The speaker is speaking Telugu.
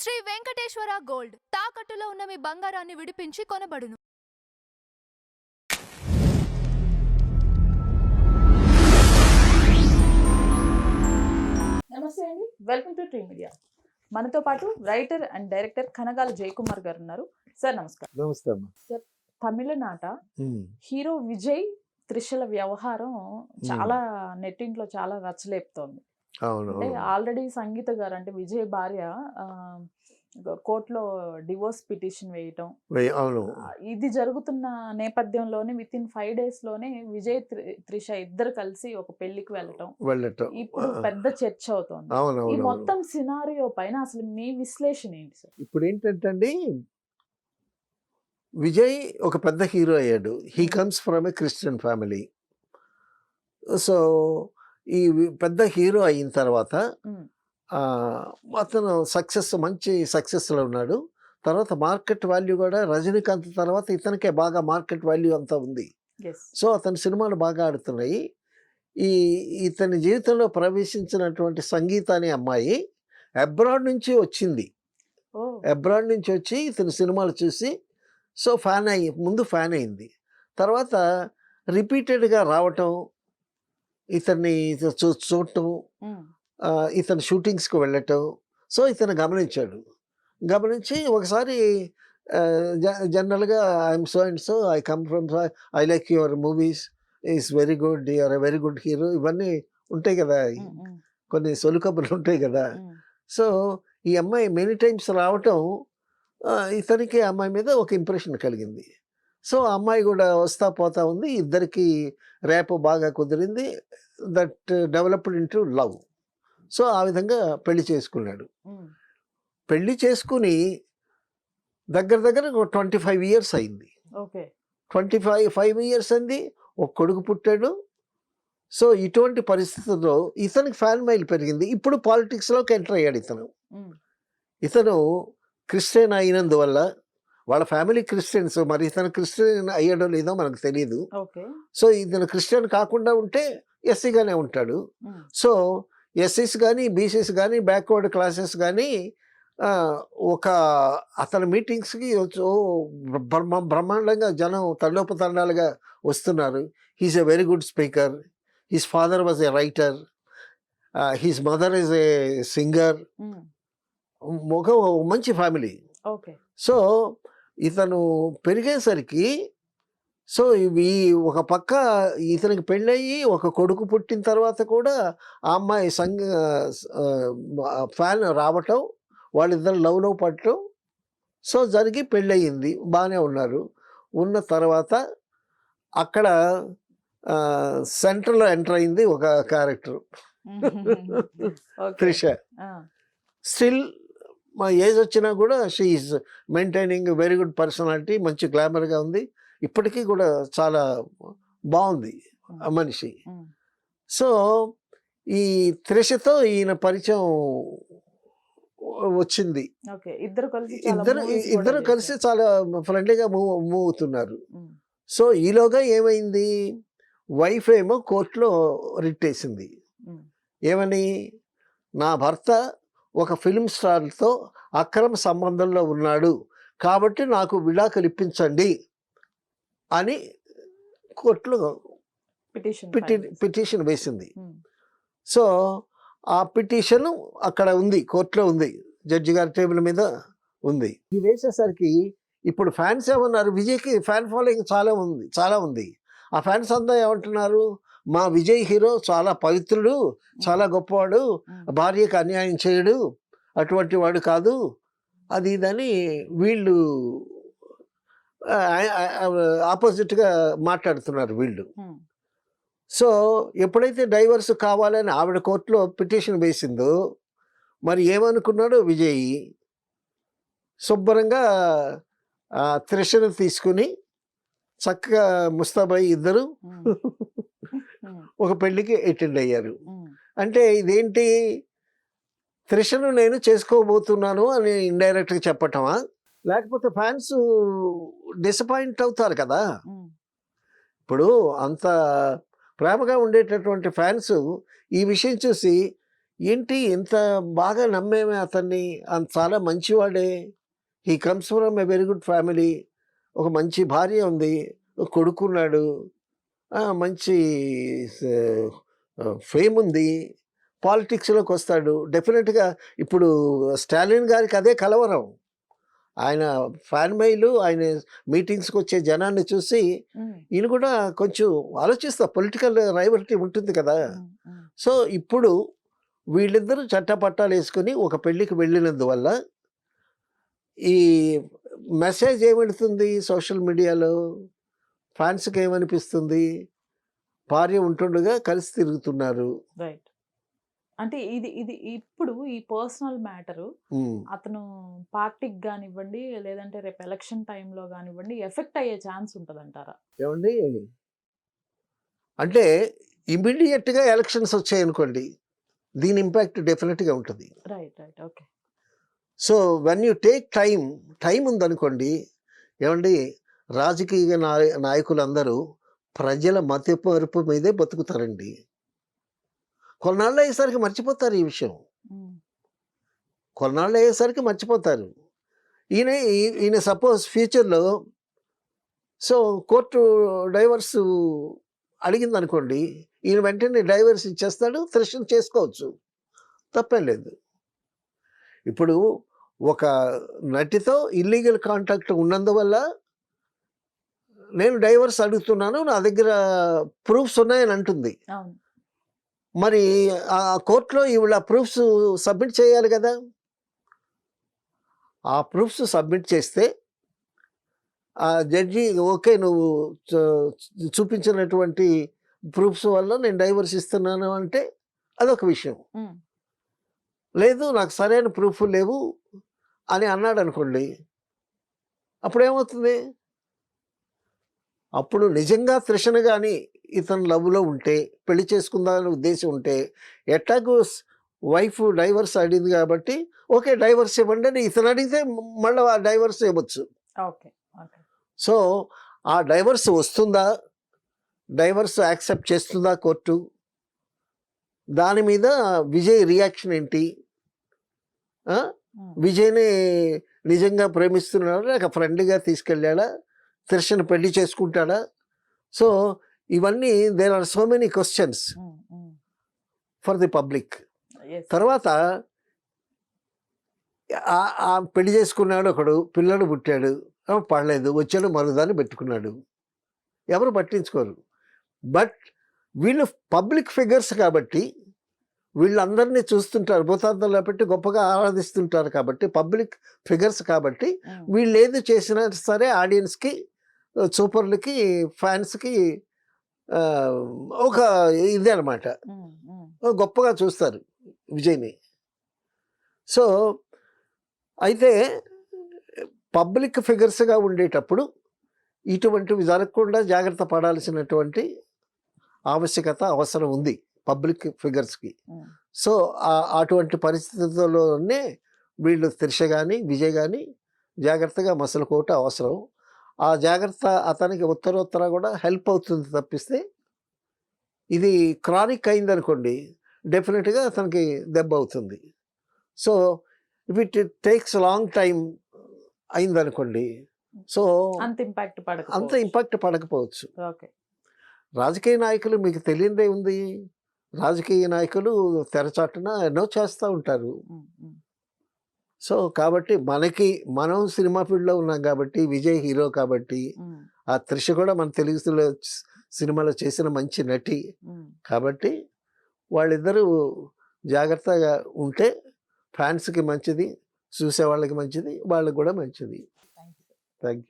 శ్రీ వెంకటేశ్వర గోల్డ్ తాకట్టులో ఉన్న మీ బంగారాన్ని విడిపించి కొనబడును. నమస్తే అండి, వెల్కమ్ టు ట్రీ మీడియా. మనతో పాటు writer and director Kanagala Jayakumar గారు ఉన్నారు. సార్ నమస్కారం. నమస్తే అమ్మా. సార్, తమిళనాట హీరో విజయ్ త్రిషల వ్యవహారం చాలా నెట్టింట్లో చాలా రచ్చలేపుతోంది. అంటే ఆల్రెడీ సంగీత గారు అంటే విజయ్ భార్య కోర్టులో డివోర్స్ పిటిషన్ వేయటం, ఇది జరుగుతున్న నేపథ్యంలోనే విత్ ఇన్ 5 days లోనే విజయ్ త్రిష ఇద్దరు కలిసి ఒక పెళ్లికి వెళ్ళటం ఇప్పుడు పెద్ద చర్చ అవుతోంది. ఈ మొత్తం సినారియో పైన అసలు మీ విశ్లేషణ ఏంటి సార్? ఇప్పుడు ఏంటంటే అండి, విజయ్ ఒక పెద్ద హీరో అయ్యాడు. He comes from a Christian family. So ఈ పెద్ద హీరో అయిన తర్వాత అతను మంచి సక్సెస్లో ఉన్నాడు. తర్వాత మార్కెట్ వాల్యూ కూడా రజనీకాంత్ తర్వాత ఇతనికే బాగా మార్కెట్ వాల్యూ అంతా ఉంది. సో అతని సినిమాలు బాగా ఆడుతున్నాయి. ఇతని జీవితంలో ప్రవేశించినటువంటి సంగీత అనే అమ్మాయి అబ్రాడ్ నుంచి వచ్చింది. అబ్రాడ్ నుంచి వచ్చి ఇతని సినిమాలు చూసి సో ముందు ఫ్యాన్ అయింది. తర్వాత రిపీటెడ్గా రావటం, ఇతన్ని చూడటం, ఇతను షూటింగ్స్కి వెళ్ళటం. సో ఇతను గమనించి ఒకసారి జనరల్గా I'm so and so, I come from, I like your movies, is very good, you're a very good hero, ఇవన్నీ ఉంటాయి కదా, కొన్ని సొలుకబులు ఉంటాయి కదా. సో ఈ అమ్మాయి మెనీ టైమ్స్ రావటం ఇతనికి అమ్మాయి మీద ఒక ఇంప్రెషన్ కలిగింది. సో అమ్మాయి కూడా వస్తా పోతా ఉంది. ఇద్దరికి రేపు బాగా కుదిరింది. That developed into love. So ఆ విధంగా పెళ్లి చేసుకున్నాడు. పెళ్లి చేసుకుని దగ్గర 25 years అయింది. 25 years అయింది. ఒక కొడుకు పుట్టాడు. సో ఇటువంటి పరిస్థితుల్లో ఇతనికి ఫ్యాన్ మైల్ పెరిగింది. ఇప్పుడు పాలిటిక్స్లోకి ఎంటర్ అయ్యాడు. ఇతను క్రిస్టియన్ అయినందువల్ల వాళ్ళ ఫ్యామిలీ క్రిస్టియన్స్, మరి ఇతను క్రిస్టియన్ అయ్యాడో లేదో మనకు తెలియదు. సో ఇతను క్రిస్టియన్ కాకుండా ఉంటే ఎస్సీగానే ఉంటాడు. సో ఎస్సీస్ కానీ, బీసీస్ కానీ, బ్యాక్వర్డ్ క్లాసెస్ కానీ ఒక అతని మీటింగ్స్కి బ్రహ్మాండంగా జనం తండోపతండాలుగా వస్తున్నారు. He's a very good speaker. His father was a writer. His mother is a singer. ఒక మంచి ఫ్యామిలీ. సో ఇతను పెరిగేసరికి సో ఇవి ఒక పక్క ఇతనికి పెళ్ళయి ఒక కొడుకు పుట్టిన తర్వాత కూడా ఆ అమ్మాయి ఫ్యాన్ రావటం, వాళ్ళిద్దరు లవ్లో పడటం, సో జరిగి పెళ్ళయింది. బాగానే ఉన్నారు. ఉన్న తర్వాత అక్కడ సెంటర్లో ఎంటర్ అయింది ఒక క్యారెక్టర్, త్రిష. స్టిల్ మా ఏజ్ వచ్చినా కూడా she is maintaining very good personality. మంచి గ్లామర్గా ఉంది. ఇప్పటికీ కూడా చాలా బాగుంది ఆ మనిషి. సో ఈ త్రిషతో ఈయన పరిచయం వచ్చింది. ఇద్దరు కలిసి చాలా ఫ్రెండ్లీగా మూవ్ అవుతున్నారు. సో ఈలోగా ఏమైంది, వైఫ్ ఏమో కోర్టులో రిట్ వేసింది. ఏమని, నా భర్త ఒక ఫిల్మ్ స్టార్తో అక్రమ సంబంధంలో ఉన్నాడు కాబట్టి నాకు విడాకులు ఇప్పించండి అని కోర్టులో పిటిషన్ వేసింది. సో ఆ పిటిషన్ అక్కడ ఉంది, కోర్టులో ఉంది, జడ్జి గారి టేబుల్ మీద ఉంది. ఇది వేసేసరికి ఇప్పుడు ఫ్యాన్స్ ఏమన్నారు, విజయ్కి ఫ్యాన్ ఫాలోయింగ్ చాలా ఉంది. ఆ ఫ్యాన్స్ అంతా ఏమంటున్నారు, మా విజయ్ హీరో చాలా పవిత్రుడు, చాలా గొప్పవాడు, భార్యకు అన్యాయం చేయడు, అటువంటి వాడు కాదు, అది ఇదని వీళ్ళు ఆపోజిట్గా మాట్లాడుతున్నారు వీళ్ళు. సో ఎప్పుడైతే డైవర్స్ కావాలని ఆవిడ కోర్టులో పిటిషన్ వేసిందో, మరి ఏమనుకున్నాడు విజయ్, శుభ్రంగా త్రిషను తీసుకుని చక్కగా ముస్తాబాయి ఇద్దరు ఒక పెళ్లికి అటెండ్ అయ్యారు. అంటే ఇదేంటి, త్రిషను నేను చేసుకోబోతున్నాను అని ఇండైరెక్ట్గా చెప్పటమా, లేకపోతే ఫ్యాన్స్ డిసప్పాయింట్ అవుతారు కదా. ఇప్పుడు అంత ప్రేమగా ఉండేటటువంటి ఫ్యాన్స్ ఈ విషయం చూసి ఏంటి ఇంత బాగా నమ్మేమే అతన్ని, చాలా మంచివాడే, he comes from a very good family, ఒక మంచి భార్య ఉంది, ఒక కొడుకున్నాడు, మంచి ఫేమ్ ఉంది, పాలిటిక్స్లోకి వస్తాడు డెఫినెట్గా. ఇప్పుడు స్టాలిన్ గారికి అదే కలవరం. ఆయన ఫ్యాన్ మెయిల్, ఆయన మీటింగ్స్కి వచ్చే జనాన్ని చూసి ఈయన కూడా కొంచెం ఆలోచిస్తా, పొలిటికల్ రైవల్టీ ఉంటుంది కదా. సో ఇప్పుడు వీళ్ళిద్దరూ చట్టపట్టాలు వేసుకొని ఒక పెళ్ళికి వెళ్ళినందువల్ల ఈ మెసేజ్ ఏమడుతుంది సోషల్ మీడియాలో, ఫ్యాన్స్కి ఏమనిపిస్తుంది, భార్య ఉంటుండగా కలిసి తిరుగుతున్నారు. రైట్. అంటే ఇది ఇది ఇప్పుడు ఈ పర్సనల్ మ్యాటరు అతను పార్టీకి కానివ్వండి, లేదంటే రేపు ఎలక్షన్ టైంలో కానివ్వండి, ఎఫెక్ట్ అయ్యే ఛాన్స్ ఉంటుందంటారా? ఏమండి, అంటే ఇమీడియట్గా ఎలక్షన్స్ వచ్చాయనుకోండి, దీని ఇంపాక్ట్ డెఫినెట్గా ఉంటుంది. Right right okay. So when you take time ఉందనుకోండి, ఏమండి, రాజకీయ నాయకులందరూ ప్రజల మతిమరుపు మీదే బతుకుతారండి. కొన్నాళ్ళు అయ్యేసరికి మర్చిపోతారు ఈ విషయం, కొన్నాళ్ళు అయ్యేసరికి మర్చిపోతారు. ఈయన సపోజ్ ఫ్యూచర్లో సో కోర్టు డైవర్స్ అడిగింది అనుకోండి, ఈయన వెంటనే డైవర్స్ ఇచ్చేస్తాడు, త్రిషను చేసుకోవచ్చు, తప్పేం లేదు. ఇప్పుడు ఒక నటితో ఇల్లీగల్ కాంటాక్ట్ ఉన్నందువల్ల నేను డైవర్స్ అడుగుతున్నాను, నా దగ్గర ప్రూఫ్స్ ఉన్నాయని అంటుంది. మరి ఆ కోర్టులో ఈవిడ ప్రూఫ్స్ సబ్మిట్ చేయాలి కదా. ఆ ప్రూఫ్స్ సబ్మిట్ చేస్తే ఆ జడ్జి ఓకే, నువ్వు చూపించినటువంటి ప్రూఫ్స్ వల్ల నేను డైవర్స్ ఇస్తున్నాను అంటే అదొక విషయం. లేదు, నాకు సరైన ప్రూఫ్ లేవు అని అన్నాడు అనుకోండి, అప్పుడు ఏమవుతుంది? అప్పుడు నిజంగా త్రిషను కానీ ఇతను లవ్లో ఉంటే, పెళ్లి చేసుకుందామని ఉద్దేశం ఉంటే, ఎట్లాగూ వైఫ్ డైవర్స్ అడిగింది కాబట్టి ఓకే డైవర్స్ ఇవ్వండి అని ఇతను అడిగితే మళ్ళీ ఆ డైవర్స్ ఇవ్వచ్చు. ఓకే. సో ఆ డైవర్స్ వస్తుందా, డైవర్స్ యాక్సెప్ట్ చేస్తుందా కోర్టు, దాని మీద విజయ్ రియాక్షన్ ఏంటి, విజయ్ని నిజంగా ప్రేమిస్తున్నాడా, లేక ఫ్రెండ్గా తీసుకెళ్ళాడా, త్రిషను పెళ్లి చేసుకుంటాడా. సో ఇవన్నీ there are so many questions for the public. తర్వాత పెళ్లి చేసుకున్నాడు ఒకడు, పిల్లడు పుట్టాడు, పడలేదు, వచ్చాడు మరుదాన్ని పెట్టుకున్నాడు, ఎవరు పట్టించుకోరు. బట్ వీళ్ళు పబ్లిక్ ఫిగర్స్ కాబట్టి వీళ్ళందరినీ చూస్తుంటారు, భూతార్థంలో పెట్టి గొప్పగా ఆరాధిస్తుంటారు కాబట్టి, పబ్లిక్ ఫిగర్స్ కాబట్టి వీళ్ళు ఏది చేసినా సరే ఆడియన్స్కి, సూపర్లకి, ఫ్యాన్స్కి ఒక ఇదే అనమాట, గొప్పగా చూస్తారు విజయ్ని. సో అయితే పబ్లిక్ ఫిగర్స్గా ఉండేటప్పుడు ఇటువంటివి జరగకుండా జాగ్రత్త పడాల్సినటువంటి ఆవశ్యకత, అవసరం ఉంది పబ్లిక్ ఫిగర్స్కి. సో అటువంటి పరిస్థితుల్లోనే వీళ్ళు త్రిష కానీ విజయ్ కానీ జాగ్రత్తగా మసలుకోవటం అవసరం. ఆ జాగ్రత్త అతనికి ఉత్తరోత్తర కూడా హెల్ప్ అవుతుంది తప్పిస్తే, ఇది క్రానిక్ అయిందనుకోండి డెఫినెట్గా అతనికి దెబ్బ అవుతుంది. So if it takes long time అయిందనుకోండి, సో అంత ఇంపాక్ట్ పడకపోవచ్చు. రాజకీయ నాయకులు మీకు తెలియదే ఉంది, రాజకీయ నాయకులు తెరచాటున ఎన్నో చేస్తూ ఉంటారు. సో కాబట్టి మనం సినిమా ఫీల్డ్లో ఉన్నాం కాబట్టి, విజయ్ హీరో కాబట్టి, ఆ త్రిష కూడా మన తెలుగు సినిమాలో చేసిన మంచి నటి కాబట్టి, వాళ్ళిద్దరూ జాగ్రత్తగా ఉంటే ఫ్యాన్స్కి మంచిది, చూసే వాళ్ళకి మంచిది, వాళ్ళకి కూడా మంచిది. Thank you.